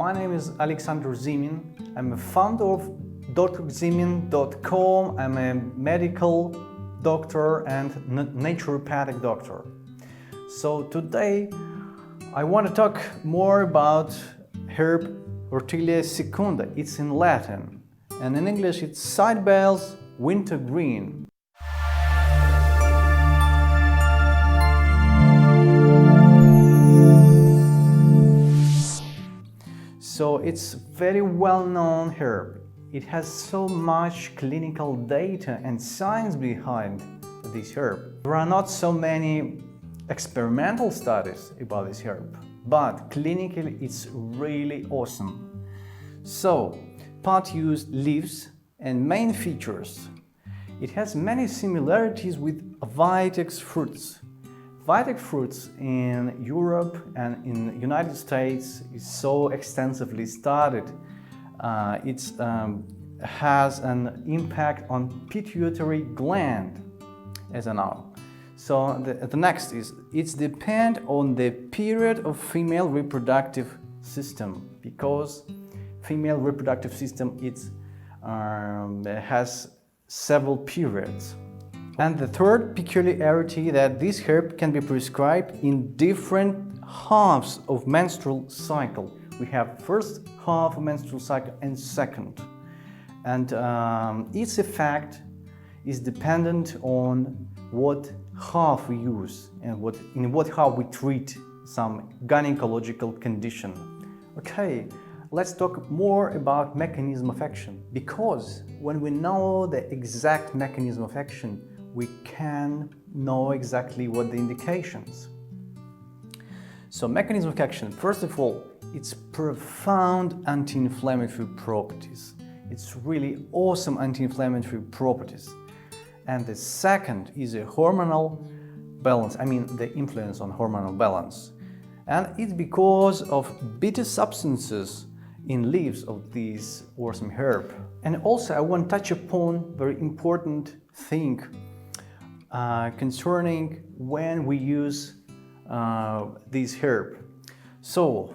My name is Dr.Zimin. I'm a founder of Dr.Zimin.CM. I'm a medical doctor and naturopathic doctor. So today I want to talk more about herb Orthilia secunda. It's in Latin, and in English it's Sidebells Wintergreen. So it's very well-known herb. It has so much clinical data and science behind this herb. There are not so many experimental studies about this herb, but clinically it's really awesome. So, pot use leaves and main features. It has many similarities with vitex fruits. Vitex fruits in Europe and in the United States is so extensively studied. It has an impact on pituitary gland, as I know. So the next is, it depends on the period of female reproductive system, because female reproductive system has several periods. And the third peculiarity that this herb can be prescribed in different halves of menstrual cycle. We have first half of menstrual cycle and second. And its effect is dependent on what half we use and in what half we treat some gynecological condition. Okay, let's talk more about mechanism of action, because when we know the exact mechanism of action, we can know exactly what the indications. So mechanism of action, first of all, it's profound anti-inflammatory properties. It's really awesome anti-inflammatory properties. And the second is a hormonal balance, the influence on hormonal balance. And it's because of bitter substances in leaves of this awesome herb. And also I want to touch upon very important thing concerning when we use this herb. So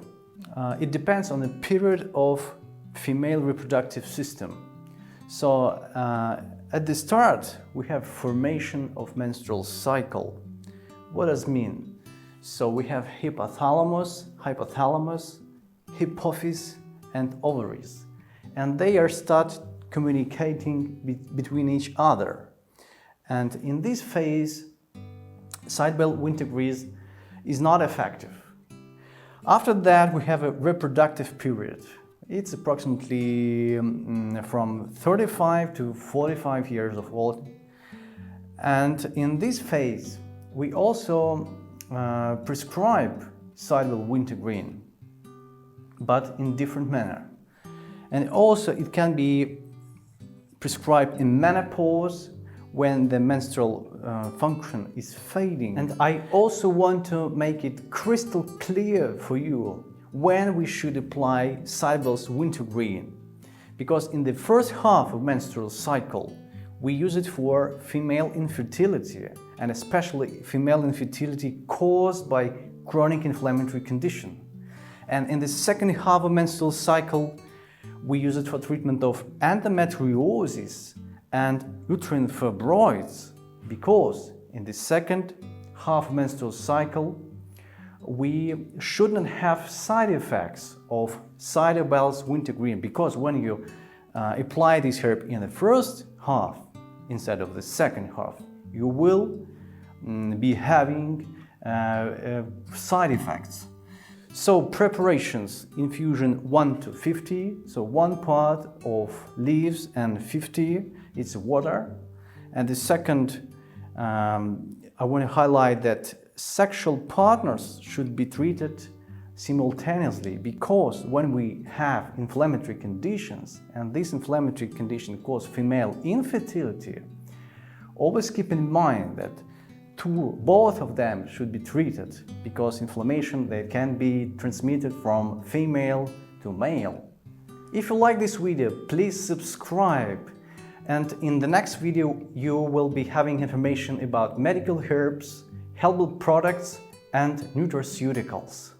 it depends on the period of female reproductive system. So at the start we have formation of menstrual cycle. What does it mean? So we have hypothalamus, hypophyse and ovaries, and they start communicating between each other. And in this phase, Sidebells Wintergreen is not effective. After that, we have a reproductive period. It's approximately from 35 to 45 years of old. And in this phase, we also prescribe Sidebells Wintergreen, but in different manner. And also it can be prescribed in menopause, when the menstrual function is fading. And I also want to make it crystal clear for you when we should apply Sidebells Wintergreen, because in the first half of menstrual cycle we use it for female infertility, and especially female infertility caused by chronic inflammatory condition. And in the second half of menstrual cycle we use it for treatment of endometriosis and uterine fibroids, because in the second half menstrual cycle we shouldn't have side effects of Sidebells Wintergreen, because when you apply this herb in the first half instead of the second half, you will be having side effects. So preparations: infusion 1 to 50, so 1 part of leaves and 50 it's water. And the second, I want to highlight that sexual partners should be treated simultaneously, because when we have inflammatory conditions and this inflammatory condition causes female infertility, always keep in mind that both of them should be treated, because inflammation that can be transmitted from female to male. If you like this video, please subscribe. And in the next video, you will be having information about medical herbs, herbal products, and nutraceuticals.